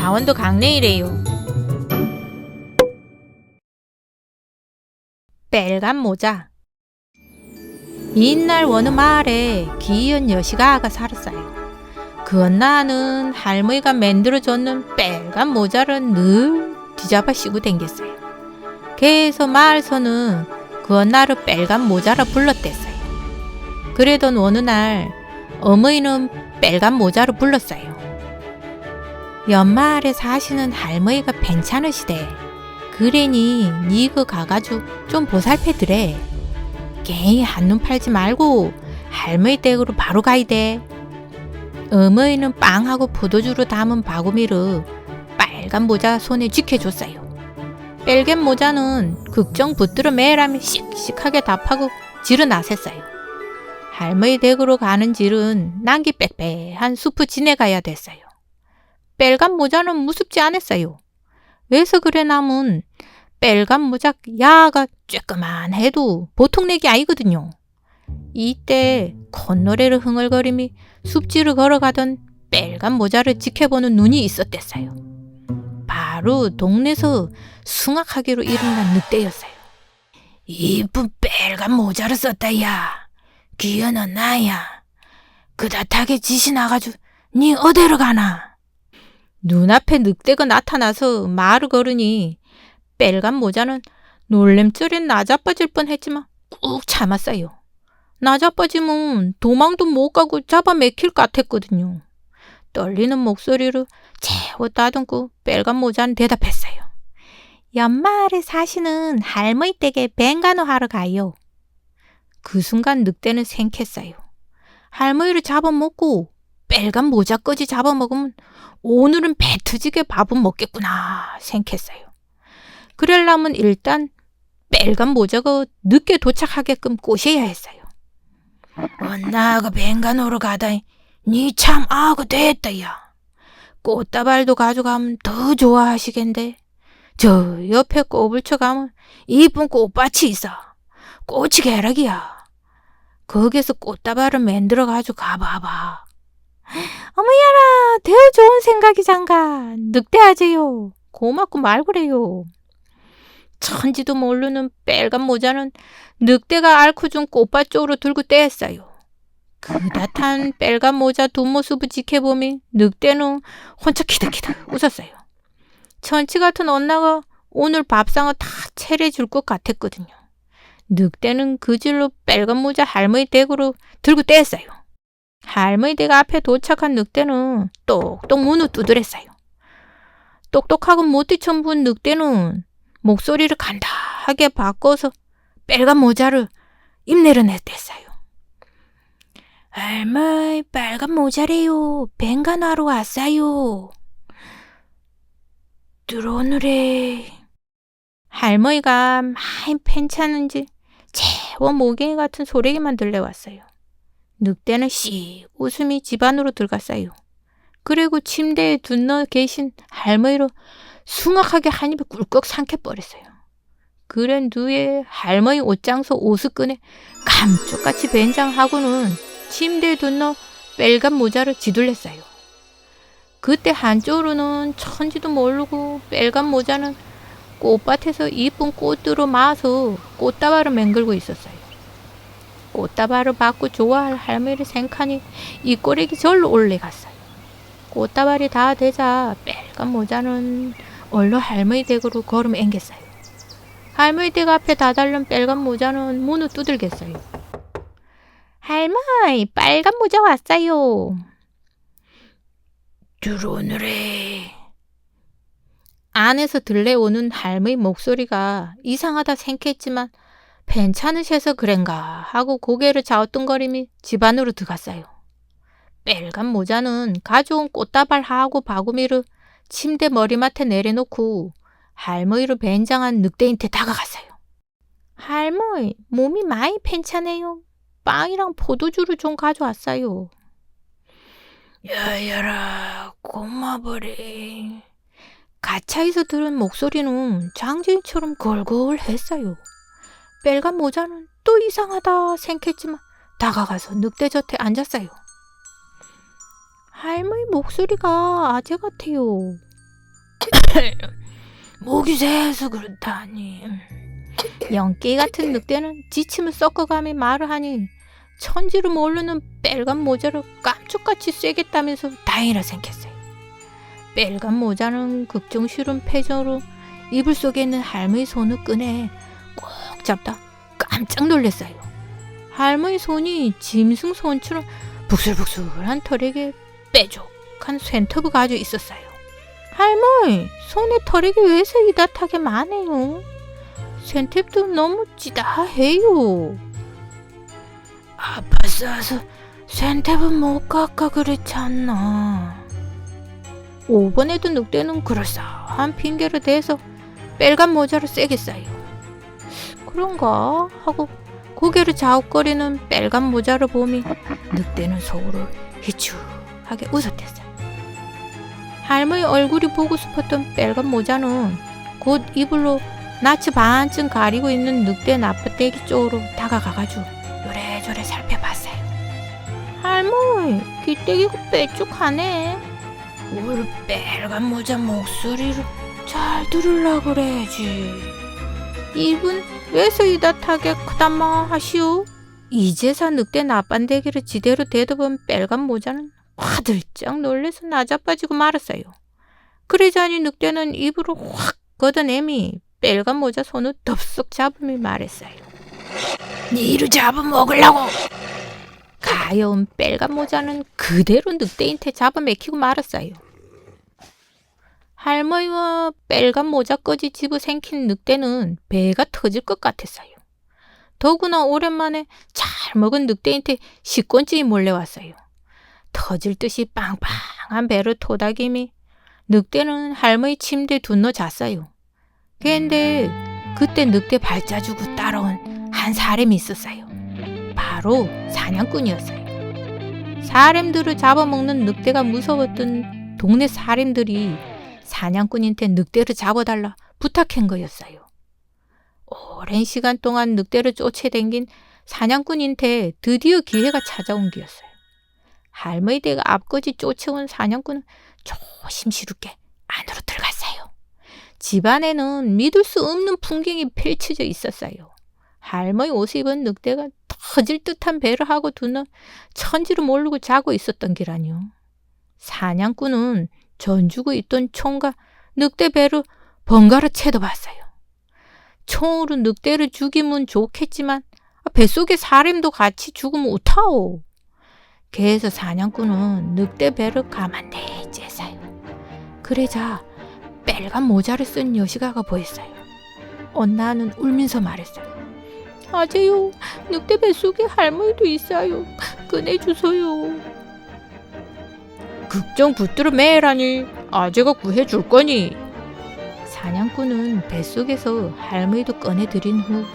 강원도 강릉이래요. 빨간 모자. 옛날 어느 마을에 귀한 여시가가 살았어요. 그 언나는 할머니가 만들어줬는 빨간 모자를 늘 뒤잡아 씌고 댕겼어요. 그래서 마을에서는 그 언나를 빨간 모자라 불렀댔어요. 그래도 어느 날 어머니는 빨간 모자로 불렀어요. 연마을에 사시는 할머니가 괜찮으시대. 그러니 니가 가가지고 좀 보살펴드래. 괜히 한눈 팔지 말고 할머니 댁으로 바로 가이대. 어머니는 빵하고 포도주로 담은 바구미를 빨간 모자 손에 쥐켜줬어요. 빨간 모자는 걱정 붙들어 매라며 씩씩하게 답하고 지르 나섰어요. 할머니 댁으로 가는 길은 난기 빽빽한 숲을 지내가야 됐어요. 빨간 모자는 무섭지 않았어요. 왜서 그래 남은 빨간 모자 야가 쬐끄만 해도 보통 내기 아니거든요. 이때 콧노래를 흥얼거리며 숲지를 걸어가던 빨간 모자를 지켜보는 눈이 있었댔어요. 바로 동네에서 숭악하기로 일어난 늑대였어요. 이쁜 빨간 모자를 썼다 야. 귀여는 나야. 그다타게 짓이 나가지고 니 어디로 가나. 눈앞에 늑대가 나타나서 말을 걸으니 빨간 모자는 놀램줄에 나자빠질 뻔했지만 꾹 참았어요. 나자빠지면 도망도 못 가고 잡아먹힐 것 같았거든요. 떨리는 목소리로 채워 따듬고 빨간 모자는 대답했어요. 연마을에 사시는 할머니 댁에 뱅간호 하러 가요. 그 순간 늑대는 생켰어요. 할머니를 잡아먹고 빨간 모자까지 잡아먹으면 오늘은 배 터지게 밥은 먹겠구나 생켰어요. 그러려면 일단 빨간 모자가 늦게 도착하게끔 꼬셔야 했어요. 언나가 뱅간호로 가다니 니 참 아고 됐다 야. 꽃다발도 가져가면 더 좋아하시겠는데 저 옆에 꼬불쳐 가면 이쁜 꽃밭이 있어. 꽃이 계락이야. 거기서 꽃다발을 만들어 가지고 가봐봐. 어머야라 대우 좋은 생각이 장가. 늑대하지요. 고맙고 말그래요. 천지도 모르는 빨간 모자는 늑대가 앓고 준 꽃밭 쪽으로 들고 떼었어요. 그다탄 빨간 모자 뒷모습을 지켜보며 늑대는 혼자 키득키득 웃었어요. 천치 같은 언나가 오늘 밥상을 다 차려줄 것 같았거든요. 늑대는 그 질로 빨간 모자 할머니 댁으로 들고 떼었어요. 할머니 댁 앞에 도착한 늑대는 똑똑 문을 두드렸어요. 똑똑하고 못 뛰쳐본 늑대는 목소리를 간다하게 바꿔서 빨간 모자를 입 내려냈댔어요. 할머니 빨간 모자래요. 뱅간하러 왔어요. 들어오느래. 할머니가 많이 괜찮은지 채워 모갱이 같은 소리만 들려왔어요. 늑대는 씩 웃음이 집 안으로 들어갔어요. 그리고 침대에 둔너 계신 할머니로 숭악하게 한 입에 꿀꺽 삼켜버렸어요. 그런 뒤에 할머니 옷장소 옷을 꺼내 감쪽같이 변장하고는 침대에 둔너 빨간 모자를 지둘렀어요. 그때 한쪽으로는 천지도 모르고 빨간 모자는 꽃밭에서 이쁜 꽃들을 마서 꽃다발을 맹글고 있었어요. 꽃다발을 받고 좋아할 할머니를 생각하니 이 꼬리기 절로 올라갔어요. 꽃다발이 다 되자 빨간 모자는 얼른 할머니 댁으로 걸음 앵겼어요. 할머니 댁 앞에 다다른 빨간 모자는 문을 두들겼어요. 할머니 빨간 모자 왔어요. 들어오느래. 안에서 들려오는 할머니 목소리가 이상하다 생각했지만 괜찮으셔서 그런가 하고 고개를 갸우뚱거리며 집 안으로 들어갔어요. 빨간 모자는 가져온 꽃다발하고 바구미를 침대 머리맡에 내려놓고 할머니로 변장한 늑대한테 다가갔어요. 할머니 몸이 많이 괜찮아요. 빵이랑 포도주를 좀 가져왔어요. 야야라 고마워래. 가차에서 들은 목소리는 장주인처럼 걸걸했어요. 빨간 모자는 또 이상하다 생각했지만 다가가서 늑대 곁에 앉았어요. 할머니 목소리가 아재 같아요. 목이 새서 그렇다니. 연기 같은 늑대는 지침을 섞어가며 말을 하니 천지를 모르는 빨간 모자를 깜짝같이 쐬겠다면서 다행이라 생겼어요. 빨간 모자는 걱정스러운 표정으로 이불 속에 있는 할머니 손을 꺼내 꼭 잡다 깜짝 놀랐어요. 할머니 손이 짐승 손처럼 북슬북슬한 털에게 뾰족한 손톱을 가지고 있었어요. 할머니, 손에 털에게 왜서 이다하게 많아요? 손톱도 너무 찌다해요. 아파서 손톱은 못 깎아 그랬지 않나. 5번에도 늑대는 그럴싸한 핑계를 대서 빨간 모자를 세게 써요. 그런가 하고 고개를 자욱거리는 빨간 모자를 보며 늑대는 속으로 희축하게 웃었댔어요. 할머니 얼굴이 보고 싶었던 빨간 모자는 곧 이불로 낯이 반쯤 가리고 있는 늑대 나쁘대기 쪽으로 다가가가지고 요래저래 살펴봤어요. 할머니, 귀때기가 빼쭉하네. 우리 빨간 모자 목소리를 잘 들으려 그래야지. 이분 왜서 이다하게 크단마 하시오? 이제서 늑대 나빤대기를 지대로 대더본 빨간 모자는 화들짝 놀래서 나자빠지고 말았어요. 그러자니 늑대는 입으로 확 걷어내미 빨간 모자 손을 덥석 잡으며 말했어요. 니를 잡아먹으려고. 가여운 빨간 모자는 그대로 늑대한테 잡아먹히고 말았어요. 할머니와 빨간 모자까지 집어생긴 늑대는 배가 터질 것 같았어요. 더구나 오랜만에 잘 먹은 늑대한테 식곤증이 몰려왔어요. 터질 듯이 빵빵한 배를 토닥이며 늑대는 할머니 침대에 둔너 잤어요. 그런데 그때 늑대 발자주고 따라온 한 사람이 있었어요. 바로 사냥꾼이었어요. 사람들을 잡아먹는 늑대가 무서웠던 동네 사람들이 사냥꾼한테 늑대를 잡아달라 부탁한 거였어요. 오랜 시간 동안 늑대를 쫓아다닌 사냥꾼한테 드디어 기회가 찾아온 게였어요. 할머니 댁 앞까지 쫓아온 사냥꾼은 조심스럽게 안으로 들어갔어요. 집안에는 믿을 수 없는 풍경이 펼쳐져 있었어요. 할머니 옷을 입은 늑대가 터질 듯한 배를 하고 두는 천지를 모르고 자고 있었던 기라니요. 사냥꾼은 전주고 있던 총과 늑대 배를 번갈아 채도봤어요. 총으로 늑대를 죽이면 좋겠지만 뱃속에 사람도 같이 죽으면 어타오. 그래서 사냥꾼은 늑대 배를 가만히 쬐어요. 그러자 빨간 모자를 쓴 여시가가 보였어요. 언나는 울면서 말했어요. 아재요, 늑대 뱃속에 할머니도 있어요. 꺼내주세요. 걱정 붙들어 매라니 아재가 구해줄 거니. 사냥꾼은 뱃속에서 할머니도 꺼내들인 후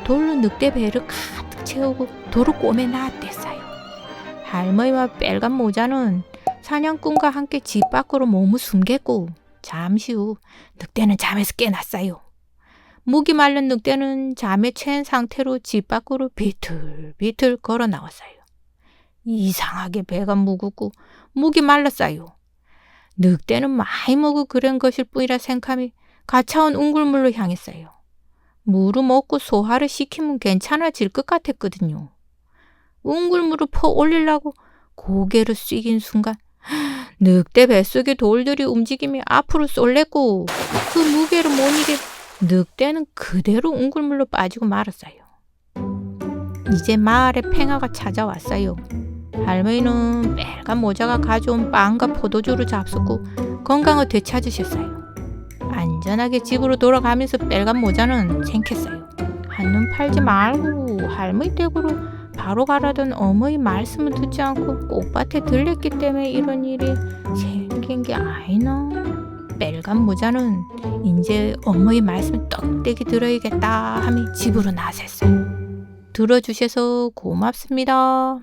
돌로 늑대 배를 가득 채우고 도로 꼬매 놨댔어요. 할머니와 빨간 모자는 사냥꾼과 함께 집 밖으로 몸을 숨겼고 잠시 후 늑대는 잠에서 깨났어요. 목이 마른 늑대는 잠에 취한 상태로 집 밖으로 비틀비틀 걸어 나왔어요. 이상하게 배가 무겁고 목이 말랐어요. 늑대는 많이 먹어 그런 것일 뿐이라 생각하며 가차온 웅굴물로 향했어요. 물을 먹고 소화를 시키면 괜찮아질 것 같았거든요. 웅굴물을 퍼 올리려고 고개를 숙인 순간 늑대 뱃속의 돌들이 움직이며 앞으로 쏠렸고 그 무게를 못 이겨 늑대는 그대로 웅굴물로 빠지고 말았어요. 이제 마을에 팽아가 찾아왔어요. 할머니는 빨간 모자가 가져온 빵과 포도주를 잡수고 건강을 되찾으셨어요. 안전하게 집으로 돌아가면서 빨간 모자는 생켰어요. 한눈 팔지 말고 할머니 댁으로 바로 가라던 어머니 말씀을 듣지 않고 꽃밭에 들렸기 때문에 이런 일이 생긴 게 아니나. 빨간 모자는 이제 어머니 말씀 떡대기 들어야겠다 하며 집으로 나섰어요. 들어주셔서 고맙습니다.